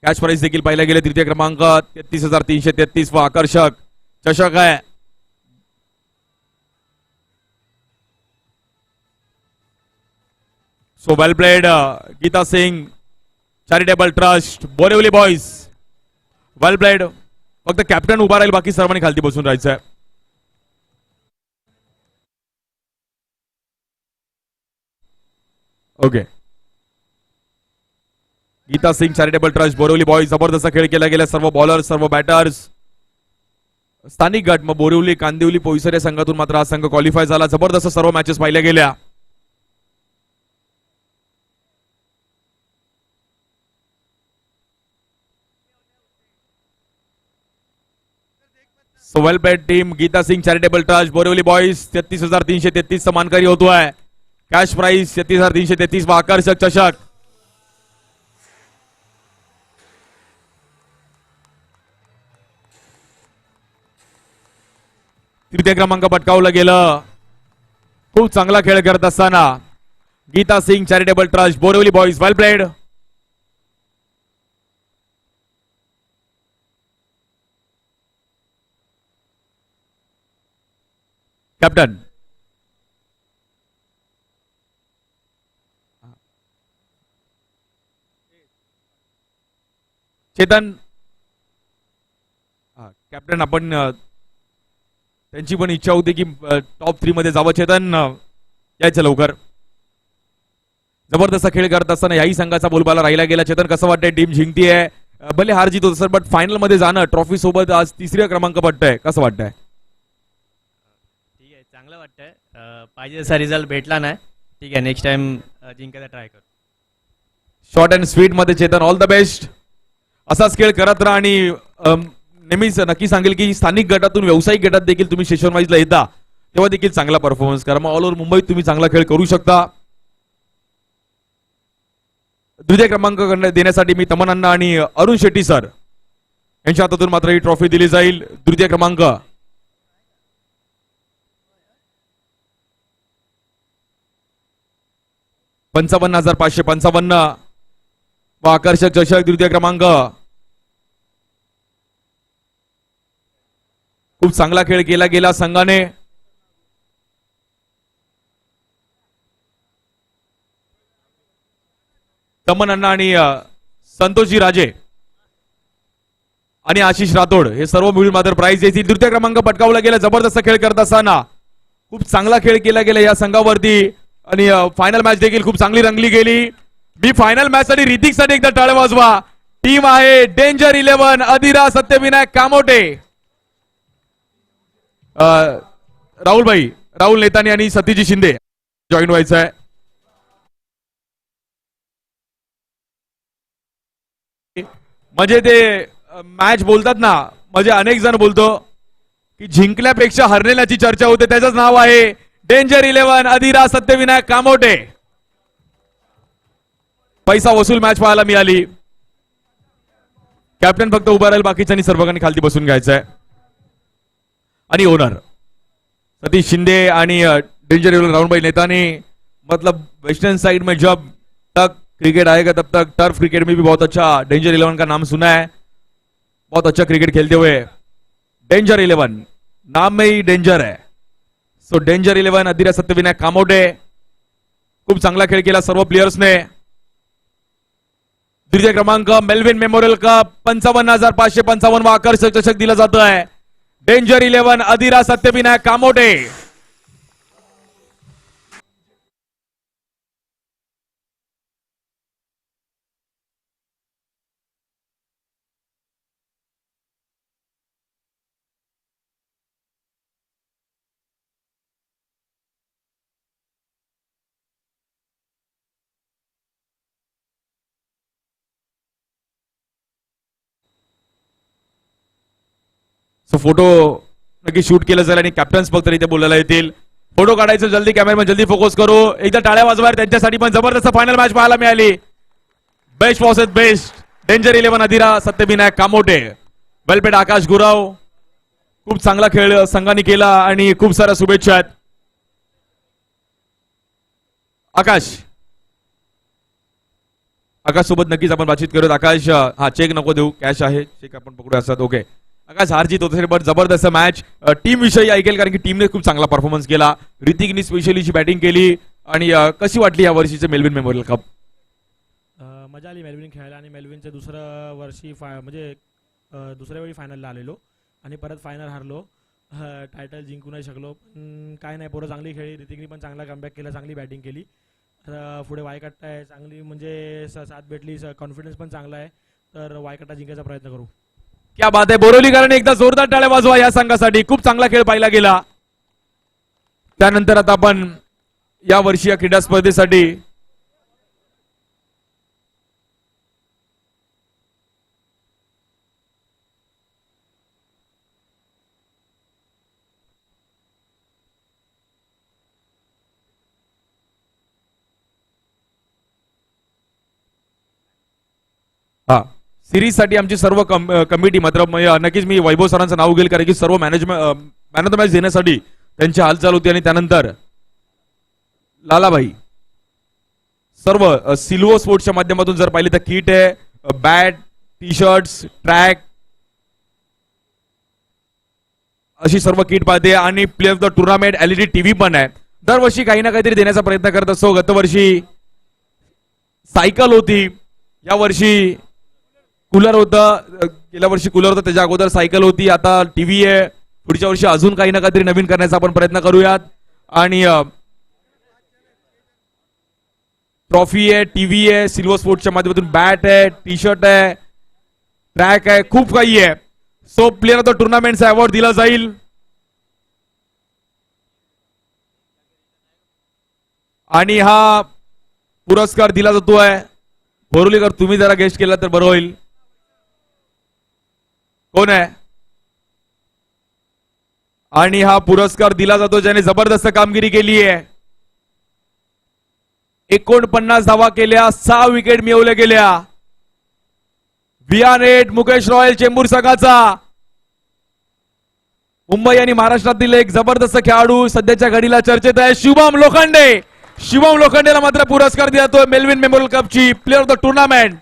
कॅश प्राइस देखील पाहिला गेले। तृतीय क्रमांक 33,333 व आकर्षक चषक आहे। So well played Geeta Singh charitable trust Borivali boys, well played. फक्त कॅप्टन उभा राहील, बाकी सर्वांनी खालती बसून राहायचं आहे। Okay, Geeta Singh charitable trust Borivali boys जबरदस्त खेळ केला गेला। सर्व बॉलर सर्व बॅटर्स स्थानिक गट मग बोरिवली कांदिवली पोईसर या संघातून मात्र हा संघ क्वालिफाय झाला। जबरदस्त सर्व मॅचेस पाहिल्या गेल्या। So well played team Geeta Singh charitable trust Borivali boys 33,333 चा मानकरी होतोय। कॅश प्राइस 33,333 व आकर्षक चषक। तृतीय क्रमांक पटकावलं गेलं। खूप चांगला खेळ करत असताना Geeta Singh charitable trust Borivali boys, well played. Captain Chetan, captain आपण त्यांची पण इच्छा होती की टॉप 3 मध्ये जावं। चेतन यायचं लवकर। जबरदस्त खेळ करत असताना याही संघाचा बोलबाला राहिला गेला। चेतन कसं वाटतंय? टीम जिंकतीये, भले हार जीत होत सर, बट फायनल मध्ये जाणं ट्रॉफी सोबत आज तिसऱ्या क्रमांक पडतंय, कसं वाटतंय? ठीक आहे, चांगलं वाटतंय। पाहिजे तसा रिझल्ट भेटला नाही, ठीक आहे, नेक्स्ट टाइम जिंकायला ट्राय करू। शॉर्ट अँड स्वीट मध्ये चेतन, ऑल द बेस्ट। असाच खेळ करत राहा आणि नेहमीच नक्की सांगेल की स्थानिक गटातून व्यावसायिक गटात देखील तुम्ही सेशन वाईजला येता तेव्हा देखील चांगला परफॉर्मन्स करा। मग ऑल ओव्हर मुंबईत तुम्ही चांगला खेळ करू शकता। द्वितीय क्रमांक देण्यासाठी मी तमन अण्णा आणि अरुण शेट्टी सर यांच्या हातातून मात्र ही ट्रॉफी दिली जाईल। द्वितीय क्रमांक 55,555 व आकर्षक चषक। द्वितीय क्रमांक खूप चांगला खेळ केला गेला संघाने। तमन अण्णा आणि संतोषजी राजे आणि आशिष राठोड हे सर्व मिळून मात्र प्राइज येतील। तृतीय क्रमांक पटकावला गेला। जबरदस्त खेळ करत असताना खूप चांगला खेळ केला गेला या संघावरती आणि फायनल मॅच देखील खूप चांगली रंगली गेली। मी फायनल मॅच साठी ऋतिक साठी एकदा टाळ्या वाजवा। टीम आहे डेंजर 11 अधिरा सत्यविनायक कामोटे, राहुल भाई, राहुल नेतानी आणि सतीजी शिंदे जॉईन व्हायचं आहे। म्हणजे ते मॅच बोलतात ना, म्हणजे अनेक जण बोलतो की जिंकल्यापेक्षा हरलेल्याची चर्चा होते, त्याचंच नाव आहे डेंजर 11 अधिरा सत्यविनायक कामोटे। पैसा वसूल मॅच पाहायला मिळाली। कॅप्टन फक्त उभा राहील, बाकीच्यांनी सर्वांनी खालती बसून घ्यायचं आहे। आणि ओनर सतीश शिंदे आणि डेंजर 11 राहुल भाई नेतानी, मतलब वेस्टर्न साइड में जब तक क्रिकेट आएगा तब तक टर्फ क्रिकेट में भी बहुत अच्छा डेंजर 11 का नाम सुना है। बहुत अच्छा क्रिकेट खेलते हुए डेंजर 11 नाम में ही डेंजर है। सो डेंजर 11 अधिरा सत्यविनायक कामोटे खूप चांगला खेळ केला सर्व प्लेयर्सने। द्वितीय क्रमांक मेलविन मेमोरियल कप 55,555 आकर्षक चषक दिला जातो आहे. Danger 11 Adhira Satyavinayak Kamothe. So photo नक्की शूट केलं जाईल आणि कॅप्टन्स फक्त इथे बोलायला येतील. फोटो काढायचं जल्दी, कॅमेरामॅन जल्दी फोकस करू. एकदा टाळ्या वाजवा त्यांच्यासाठी पण जबरदस्त फायनल मॅच पाहायला मिळाली. Best versus best danger 11 Adhira Satyavinayak Kamothe. Well played Akash Gurav. खूप चांगला खेळ संघाने केला आणि खूप साऱ्या शुभेच्छा आहेत. आकाश सोबत नक्कीच आपण बातचीत करूयात. आकाश हा चेक नको देऊ, कॅश आहे, चेक आपण पकडू असतात. ओके आकाश, हार जीत होते बट जबरदस्त मॅच. टीम विषयी ऐकेल कारण की टीमने खूप चांगला परफॉर्मन्स केला. ऋतिकनी स्पेशली जी बॅटिंग केली आणि कशी वाटली या वर्षीचे मेलविन मेमोरियल कप? मजा आली मेलविन खेळायला आणि मेलविनचं दुसरं वर्षी म्हणजे दुसऱ्या वेळी फायनलला आलेलो आणि परत फायनल हारलो. टायटल जिंकू नाही शकलो पण काय नाही, पोरं चांगली खेळली. ऋतिकनी पण चांगला कमबॅक केला, चांगली बॅटिंग केली. पुढे वायकट्टा आहे चांगली, म्हणजे साथ भेटली, कॉन्फिडन्स पण चांगला आहे. तर वायकट्टा जिंकायचा प्रयत्न करू. क्या बात आहे. बोरिवलीकरांनी एकदा जोरदार टाळ्या वाजवा या संघासाठी. खूप चांगला खेळ पाहिला गेला. त्यानंतर आता आपण या वर्षी या क्रीडा स्पर्धेसाठी हा सिरीज साठी आमची सर्व कमिटी मात्र नक्कीच मी वैभव सरांचं नाव घेईल कारण की सर्व management man of the match देण्यासाठी त्यांची हालचाल होती. आणि त्यानंतर लालाभाई सर्व सिल्वर स्पोर्ट्सच्या माध्यमातून जर पाहिले तर किट आहे, बॅट, टी शर्ट्स, ट्रॅक अशी सर्व किट पाहते आणि play of the tournament LED TV पण आहे. दरवर्षी काही ना काहीतरी देण्याचा प्रयत्न करत असतो. गतवर्षी सायकल होती, या वर्षी कूलर होतं, गेल्या वर्षी कूलर होतं, त्याच्या अगोदर सायकल होती, आता टीव्ही आहे. पुढच्या वर्षी अजून काही ना काहीतरी नवीन करण्याचा आपण प्रयत्न करूयात. आणि ट्रॉफी आहे, टीव्ही आहे, सिल्वर स्पोर्ट्सच्या माध्यमातून बॅट आहे, टी शर्ट आहे, ट्रॅक आहे, खूप काही आहे. सो प्लेअर ऑफ द टुर्नामेंटचा अवॉर्ड दिला जाईल. आणि हा पुरस्कार दिला जातोय. बोरुलीकर तुम्ही जरा गेस्ट केला तर बरं होईल. कोण आहे? आणि हा पुरस्कार दिला जातो ज्याने जबरदस्त कामगिरी केली आहे. 49 धावा केल्या, 6 विकेट मिळवल्या गेल्या. वियानेट मुकेश रॉयल चेंबूर संघाचा. मुंबई आणि महाराष्ट्रातील एक जबरदस्त खेळाडू सध्याच्या घडीला चर्चेत आहे, शुभम लोखंडे. शुभम लोखंडेला मात्र पुरस्कार दिला जातोय मेलविन मेमोरियल कपची प्लेअर ऑफ द टुर्नामेंट.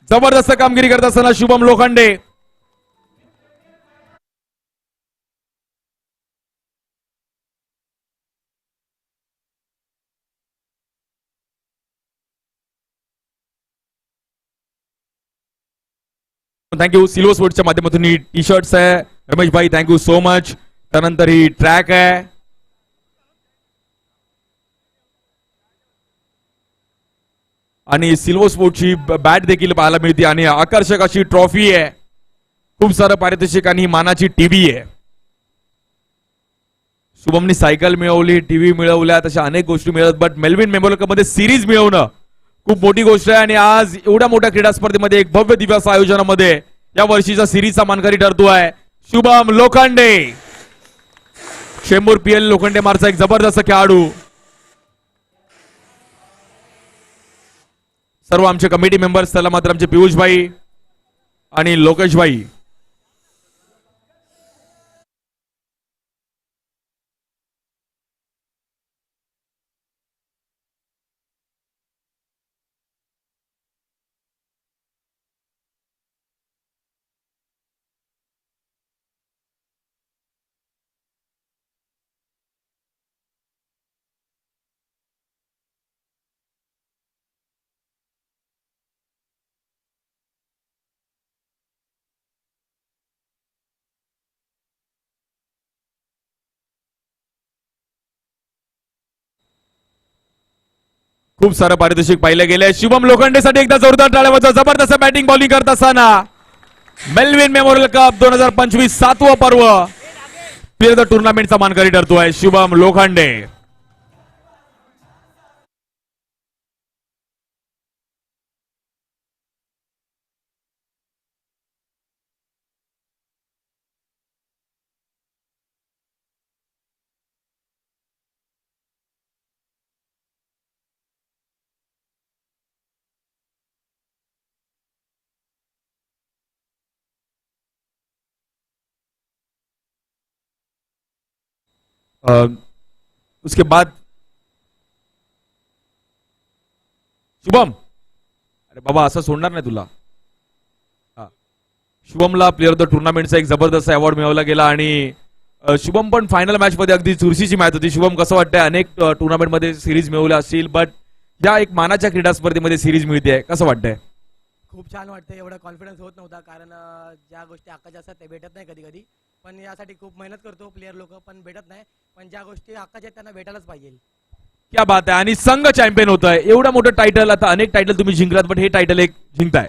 जबरदस्त कामगिरी करत असताना शुभम लोखंडे. थँक्यू. सिल्वर स्पोर्ट्सच्या माध्यमातून ही टी शर्ट्स आहे रमेश भाई, थँक्यू सो मच. त्यानंतर ही ट्रॅक आहे. आणि सिल्वर स्पोर्टची बॅट देखील पाहायला मिळते आणि आकर्षक अशी ट्रॉफी आहे. खूप सारं पारितोषिक आणि मानाची टीव्ही आहे. शुभमनी सायकल मिळवली, टीव्ही मिळवल्या, तशा अनेक गोष्टी मिळत. बट मेलविन मेमोरियल कप मध्ये सिरीज मिळवणं खूप मोठी गोष्ट आहे. आणि आज एवढ्या मोठ्या क्रीडा स्पर्धेमध्ये एक भव्य दिव्य असं आयोजनामध्ये या वर्षीचा सिरीजचा मानकरी ठरतोय शुभम लोखंडे. चेंबूर PL लोखंडे मारचा एक जबरदस्त खेळाडू. सर्व आमचे कमिटी मेंबर्स, त्याला मात्र आमचे पियुष भाई आणि लोकेश भाई. खूप सारं पारितोषिक पाहिले गेले. शुभम लोखंडेसाठी एकदा जोरदार टाळ्या वाजवा. जबरदस्त बॅटिंग बॉलिंग करत असताना मेलविन मेमोरियल कप 2025 7वं पर्व प्लेयर द टुर्नामेंटचा मानकरी ठरतोय शुभम लोखंडे. उसके बाद शुभम, अरे बाबा असं सोडणार नाही तुला. शुभमला प्लेअर ऑफ द टुर्नामेंटचा एक जबरदस्त अवॉर्ड मिळवला गेला आणि शुभम पण फायनल मॅच मध्ये अगदी चुरशीची मॅच होती. शुभम कसं वाटतंय, अनेक टुर्नामेंट मध्ये सिरीज मिळवल्या असतील, बट या एक मानाच्या क्रीडा स्पर्धेमध्ये सिरीज मिळते, कसं वाटतंय? खूप छान वाटतं. एवढा कॉन्फिडन्स होत नव्हता कारण ज्या गोष्टी हक्काच्या असतात ते भेटत नाही कधी कधी, पण यासाठी खूप मेहनत करतो प्लेयर लोक, पण भेटत नाही. पण ज्या गोष्टी हक्काच्या आहेत त्यांना भेटायलाच पाहिजे. क्या बात आहे. आणि संघ चॅम्पियन होत आहे. एवढं मोठं टायटल, आता अनेक टायटल तुम्ही जिंकलात, बट हे टायटल एक जिंकताय.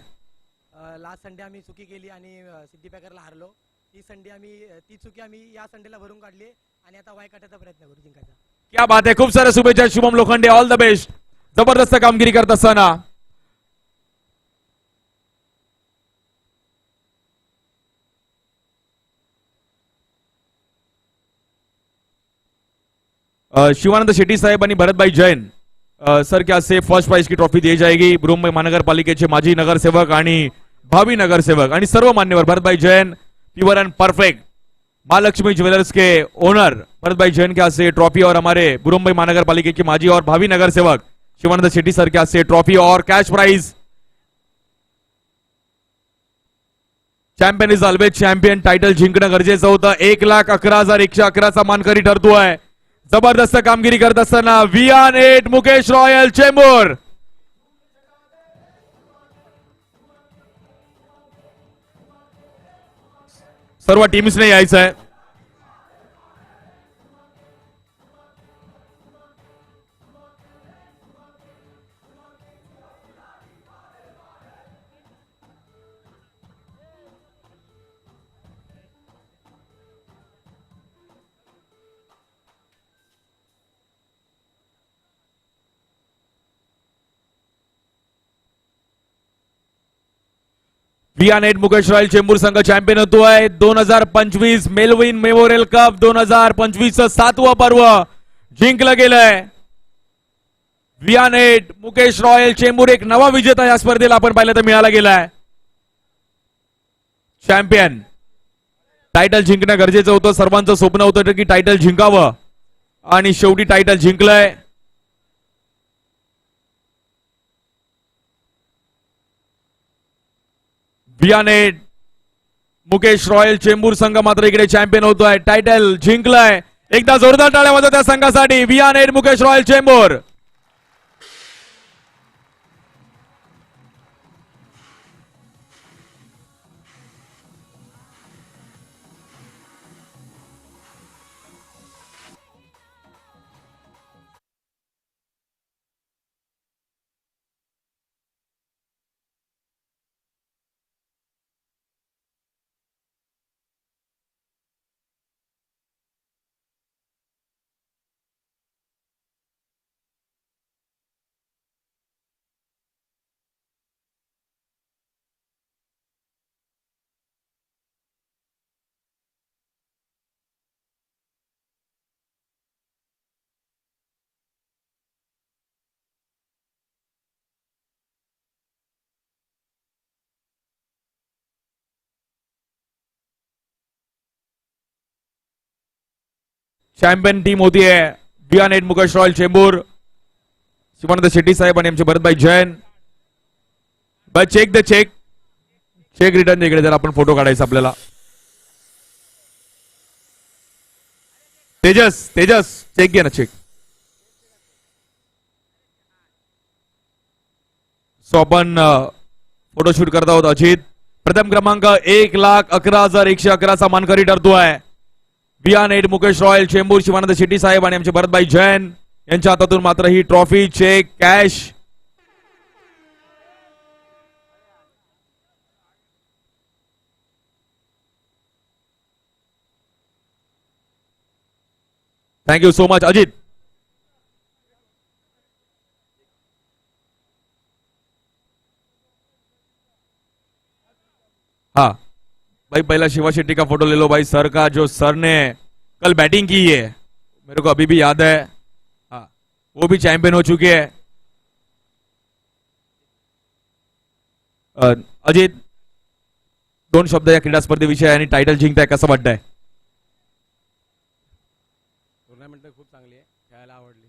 लास्ट संडे आम्ही चुकी केली आणि सिद्धी पॅकरला हारलो. ती चुकी आम्ही या संडेला भरून काढली आणि आता वाय काढायचा प्रयत्न करू जिंकायचा. क्या बात आहे. खूप साऱ्या शुभेच्छा Shubham Lokhande. All the best. जबरदस्त कामगिरी करत असताना शिवानंद शेट्टी साहेब आणि भरतभाई जैन सर क्या से फर्स्ट प्राइज की ट्रॉफी दी जाएगी. मुंबई महानगरपालिकेचे माजी नगरसेवक आणि भावी नगरसेवक आणि सर्व मान्यवर Bharatbhai Jain pure and perfect Mahalakshmi jewellers के ओनर भरतभाई जैन के हाथ से ट्रॉफी और हमारे मुंबई महानगरपालिका के माजी और भावी नगरसेवक शिवानंद शेट्टी सर के हाथ से ट्रॉफी और cash prize. Champion is always champion. Title जिंकणं गरजेचं होतं. 1,11,111चा मानकरी ठरतोय. जबरदस्त कामगिरी करत असताना वियान 8 मुकेश रॉयल चेंबूर. सर्व टीम्सने यायचं आहे. वियान 8 मुकेश रॉयल चेंबूर संघ चॅम्पियन होतोय. 2025 मेलविन मेमोरियल कप 2025 7वं पर्व जिंकलं गेलंय. वियान 8 मुकेश रॉयल चेंबूर एक नवा विजेता या स्पर्धेला आपण पाहिलं तर मिळाला गेलाय. चॅम्पियन. टायटल जिंकणं गरजेचं होतं. सर्वांचं स्वप्न होतं की टायटल जिंकावं आणि शेवटी टायटल जिंकलंय. वियान 8 मुकेश रॉयल चेंबूर संघ मात्र इकडे चॅम्पियन होतोय. टायटल जिंकलाय. एकदा जोरदार टाळ्या वाजवा त्या संघासाठी. Viaan 8 Mukesh royal Chembur. Champion team होती है वियान 8 मुकेश रॉयल चेंबूर. शिवानंद शेट्टी साहेब आणि आमचे Bharatbhai Jain. But check the check. Check return इकडे जर आपण फोटो काढायचा आपल्याला. तेजस तेजस चेक घे ना चेक. सो आपण फोटोशूट करत आहोत. अजित प्रथम क्रमांक 1,11,111चा मानकरी ठरतोय. वियान 8 मुकेश रॉयल चेंबूर शिवानंद शेट्टी साहेब आणि आमचे भरतभाई जैन यांच्या हातातून मात्र ही trophy, check, cash thank you so much Ajit. हाँ भाई पहला शिवा शेट्टी का फोटो ले लो भाई, सर का, जो सर ने कल बैटिंग की है मेरे को अभी भी याद है. हाँ वो भी चैंपियन हो चुके हैं. अजित, 2 शब्द या क्रीडा स्पर्धेविषयी आणि टायटल जिंकताय, कसं वाटतंय? टुर्नामेंट खूप चांगली आहे, खेळायला आवडली.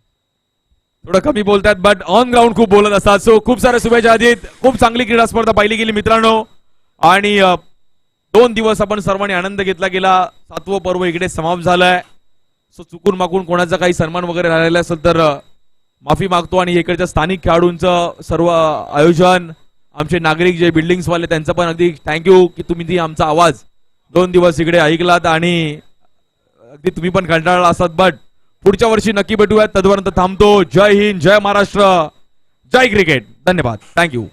थोडं कमी बोलतात बट ऑन ग्राउंड खूप बोलत असतात. सो खूप साऱ्या शुभेच्छा अजित. खूप चांगली क्रीडा स्पर्धा पाहिली गेली मित्रांनो, आणि 2 दिवस आपण सर्वांनी आनंद घेतला गेला. 7वं पर्व इकडे समाप्त झालंय. सो चुकून मागून कोणाचा काही सन्मान वगैरे राहिलेला असेल तर माफी मागतो. आणि इकडच्या स्थानिक खेळाडूंचं सर्व आयोजन, आमचे नागरिक जे बिल्डिंग्स वाले, त्यांचं पण अगदी थँक्यू की तुम्ही ती आमचा आवाज 2 दिवस इकडे ऐकलात आणि अगदी तुम्ही पण कंटाळला असतात. बट पुढच्या वर्षी नक्की भेटूयात. तदपर्यंत थांबतो. जय हिंद, जय महाराष्ट्र, जय क्रिकेट. धन्यवाद. थँक्यू.